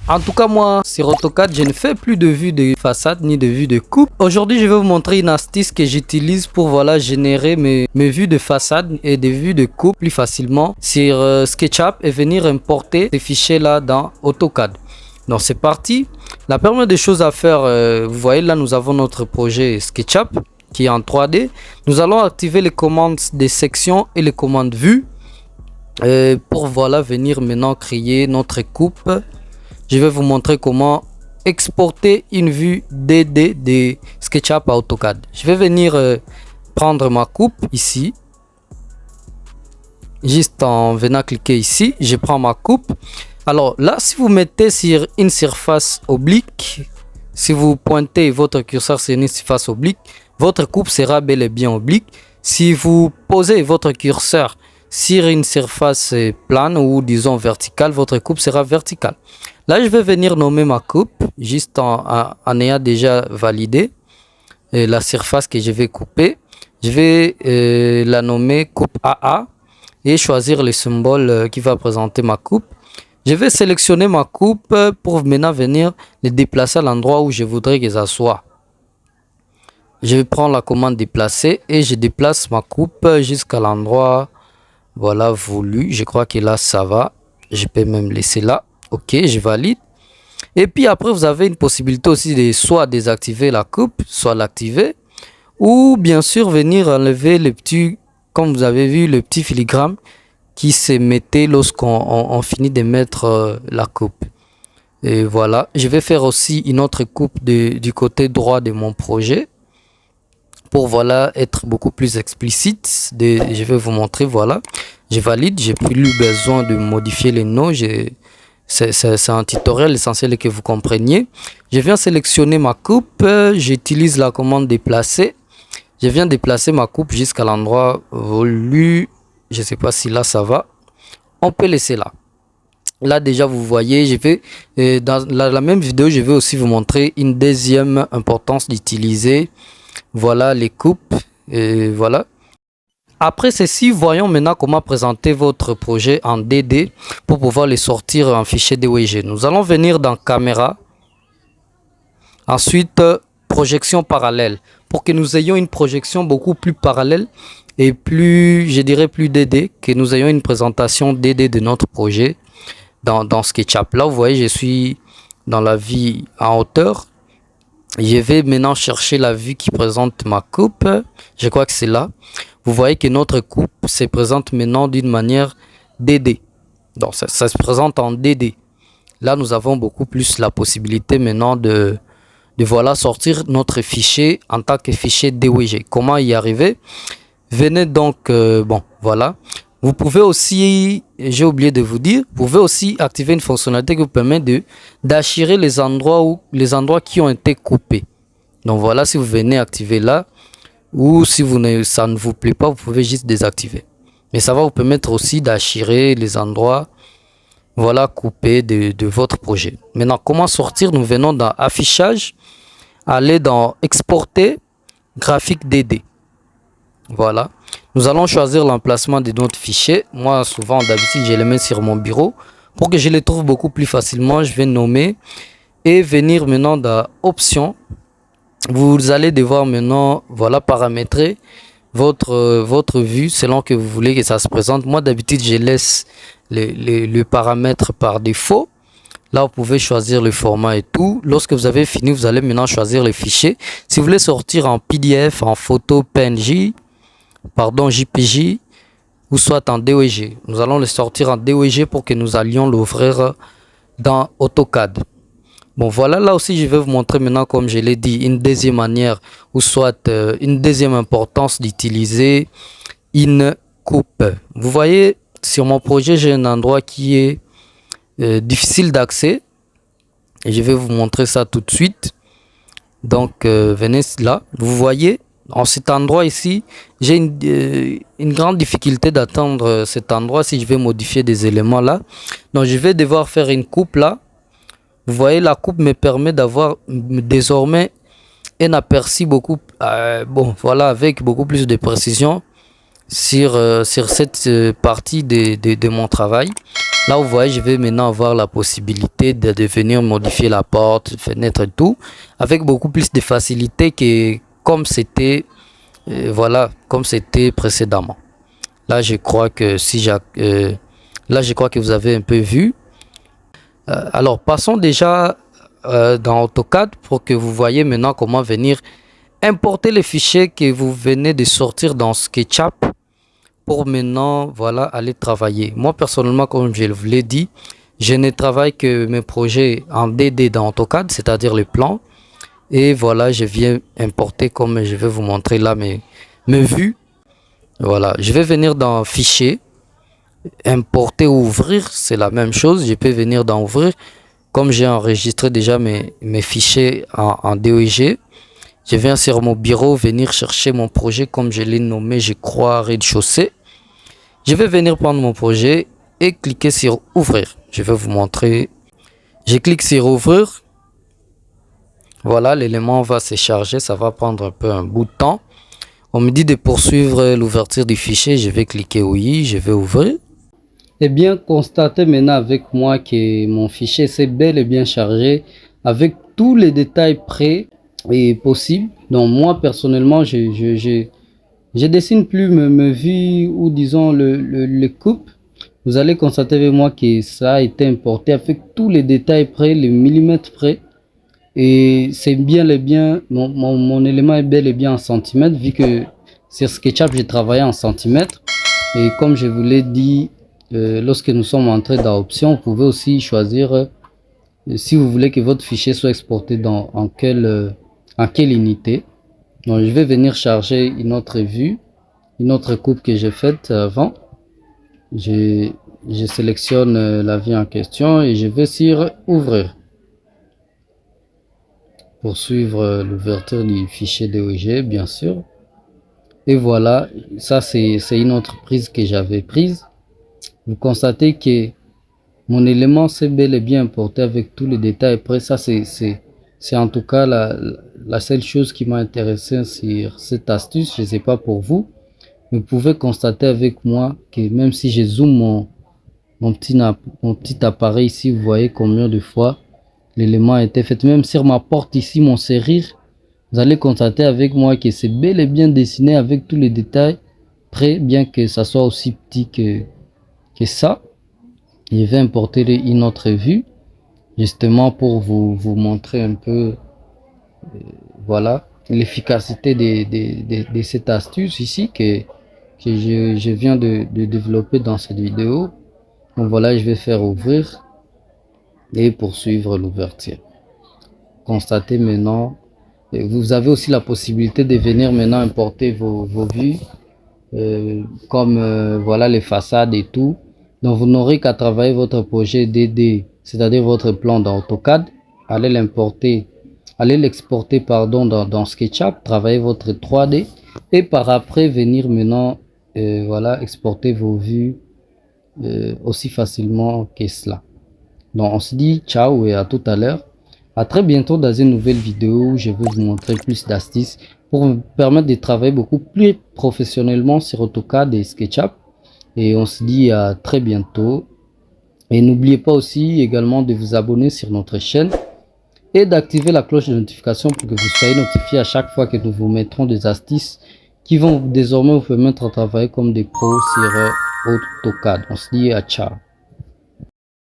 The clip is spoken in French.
En tout cas, moi, sur AutoCAD, je ne fais plus de vue de façade ni de vue de coupe. Aujourd'hui, je vais vous montrer une astuce que j'utilise pour voilà générer mes vues de façade et des vues de coupe plus facilement sur SketchUp et venir importer ces fichiers là dans AutoCAD. Donc c'est parti. La première des choses à faire, vous voyez là, nous avons notre projet SketchUp qui est en 3D. Nous allons activer les commandes des sections et les commandes vues pour voilà venir maintenant créer notre coupe. Je vais vous montrer comment exporter une vue DD de SketchUp à AutoCAD. Je vais venir prendre ma coupe ici. Juste en venant cliquer ici, je prends ma coupe. Alors là, si vous mettez sur une surface oblique, si vous pointez votre curseur sur une surface oblique, votre coupe sera bel et bien oblique. Si vous posez votre curseur sur une surface plane ou disons verticale, votre coupe sera verticale. Là, je vais venir nommer ma coupe, juste en ayant déjà validé la surface que je vais couper. Je vais la nommer coupe AA et choisir le symbole qui va présenter ma coupe. Je vais sélectionner ma coupe pour maintenant venir les déplacer à l'endroit où je voudrais que ça soit. Je vais prendre la commande déplacer et je déplace ma coupe jusqu'à l'endroit voilà voulu. Je crois que là ça va. Je peux même laisser là. Ok, je valide. Et puis après, vous avez une possibilité aussi de soit désactiver la coupe, soit l'activer. Ou bien sûr, venir enlever le petit, comme vous avez vu, le petit filigrane qui se mettait lorsqu'on finit de mettre la coupe. Et voilà, je vais faire aussi une autre coupe du côté droit de mon projet. Pour voilà être beaucoup plus explicite, je vais vous montrer, voilà. Je valide, j'ai plus besoin de modifier les noms. C'est un tutoriel, l'essentiel est que vous compreniez. Je viens sélectionner ma coupe, j'utilise la commande déplacer. Je viens déplacer ma coupe jusqu'à l'endroit voulu. Je ne sais pas si là ça va. On peut laisser là. Là déjà vous voyez, je vais dans la même vidéo, je vais aussi vous montrer une deuxième importance d'utiliser voilà les coupes. Et voilà. Après ceci, voyons maintenant comment présenter votre projet en DD pour pouvoir les sortir en fichier DWG. Nous allons venir dans caméra. Ensuite, projection parallèle. Pour que nous ayons une projection beaucoup plus parallèle et plus, je dirais plus DD, que nous ayons une présentation DD de notre projet dans SketchUp. Là, vous voyez, je suis dans la vue en hauteur. Je vais maintenant chercher la vue qui présente ma coupe. Je crois que c'est là. Vous voyez que notre coupe se présente maintenant d'une manière DD. Donc, ça se présente en DD. Là, nous avons beaucoup plus la possibilité maintenant de voilà sortir notre fichier en tant que fichier DWG. Comment y arriver? Venez donc, bon, voilà. Vous pouvez aussi, j'ai oublié de vous dire, vous pouvez aussi activer une fonctionnalité qui vous permet d'archiver les endroits qui ont été coupés. Donc voilà, si vous venez activer là, ou si ça ne vous plaît pas, vous pouvez juste désactiver. Mais ça va vous permettre aussi d'archiver les endroits voilà, coupés de votre projet. Maintenant, comment sortir? Nous venons dans affichage, aller dans exporter, graphique DD. Voilà. Nous allons choisir l'emplacement de notre fichier. Moi, souvent, d'habitude, je les mets sur mon bureau. Pour que je les trouve beaucoup plus facilement, je vais nommer et venir maintenant dans options. Vous allez devoir maintenant voilà, paramétrer votre vue selon que vous voulez que ça se présente. Moi, d'habitude, je laisse le paramètre par défaut. Là, vous pouvez choisir le format et tout. Lorsque vous avez fini, vous allez maintenant choisir le fichier. Si vous voulez sortir en PDF, en photo, PNG, pardon, JPG ou soit en DWG. Nous allons le sortir en DWG pour que nous allions l'ouvrir dans AutoCAD. Bon, voilà, là aussi, je vais vous montrer maintenant, comme je l'ai dit, une deuxième manière ou soit une deuxième importance d'utiliser une coupe. Vous voyez, sur mon projet, j'ai un endroit qui est difficile d'accès. Et je vais vous montrer ça tout de suite. Donc, venez là. Vous voyez, en cet endroit ici, j'ai une grande difficulté d'atteindre cet endroit si je vais modifier des éléments là. Donc, je vais devoir faire une coupe là. Vous voyez, la coupe me permet d'avoir désormais un aperçu beaucoup, bon, voilà, avec beaucoup plus de précision sur cette partie de mon travail. Là, vous voyez, je vais maintenant avoir la possibilité de venir modifier la porte, fenêtre et tout, avec beaucoup plus de facilité que comme c'était, voilà, comme c'était précédemment. Là, je crois que là, je crois que vous avez un peu vu. Alors, passons déjà dans AutoCAD pour que vous voyez maintenant comment venir importer les fichiers que vous venez de sortir dans SketchUp pour maintenant, voilà, aller travailler. Moi, personnellement, comme je vous l'ai dit, je ne travaille que mes projets en DD dans AutoCAD, c'est-à-dire les plans. Et voilà, je viens importer comme je vais vous montrer là mes vues. Voilà, je vais venir dans Fichier, importer ou ouvrir, c'est la même chose. Je peux venir dans Ouvrir. Comme j'ai enregistré déjà mes fichiers en DOIG, je viens sur mon bureau, venir chercher mon projet comme je l'ai nommé, je crois, rez-de-chaussée. Je vais venir prendre mon projet et cliquer sur Ouvrir. Je vais vous montrer. Je clique sur Ouvrir. Voilà, l'élément va se charger, ça va prendre un bout de temps. On me dit de poursuivre l'ouverture du fichier, je vais cliquer oui, je vais ouvrir. Et bien, constatez maintenant avec moi que mon fichier s'est bel et bien chargé avec tous les détails prêts et possibles. Donc moi, personnellement, je dessine plus mes vues ou disons les coupes. Vous allez constater avec moi que ça a été importé avec tous les détails prêts, les millimètres près. Et c'est bien et bien, mon élément est bel et bien en centimètres, vu que sur SketchUp, j'ai travaillé en centimètres. Et comme je vous l'ai dit, lorsque nous sommes entrés dans Options, vous pouvez aussi choisir si vous voulez que votre fichier soit exporté en quelle unité. Donc, je vais venir charger une autre vue, une autre coupe que j'ai faite avant. Je sélectionne la vue en question et je vais sur Ouvrir. Poursuivre l'ouverture du fichier DOG, bien sûr. Et voilà, ça c'est une autre prise que j'avais prise. Vous constatez que mon élément s'est bel et bien importé avec tous les détails. Après ça, c'est en tout cas la seule chose qui m'a intéressé sur cette astuce. Je ne sais pas pour vous. Vous pouvez constater avec moi que même si je zoome mon petit appareil ici, vous voyez combien de fois l'élément a été fait. Même sur ma porte ici, mon serrure, vous allez constater avec moi que c'est bel et bien dessiné avec tous les détails prêts, bien que ça soit aussi petit que ça. Je vais importer une autre vue, justement pour vous montrer un peu, voilà, l'efficacité de cette astuce ici que je viens de développer dans cette vidéo. Donc voilà, je vais faire ouvrir et poursuivre l'ouverture. Constatez maintenant, vous avez aussi la possibilité de venir maintenant importer vos vues, comme voilà les façades et tout. Donc vous n'aurez qu'à travailler votre projet DD, c'est-à-dire votre plan dans AutoCAD, allez l'exporter pardon dans SketchUp, travailler votre 3D et par après venir maintenant voilà exporter vos vues aussi facilement que cela. Donc on se dit ciao et à tout à l'heure. À très bientôt dans une nouvelle vidéo où je vais vous montrer plus d'astuces pour vous permettre de travailler beaucoup plus professionnellement sur AutoCAD et SketchUp. Et on se dit à très bientôt. Et n'oubliez pas aussi également de vous abonner sur notre chaîne et d'activer la cloche de notification pour que vous soyez notifié à chaque fois que nous vous mettrons des astuces qui vont désormais vous permettre de travailler comme des pros sur AutoCAD. On se dit à ciao.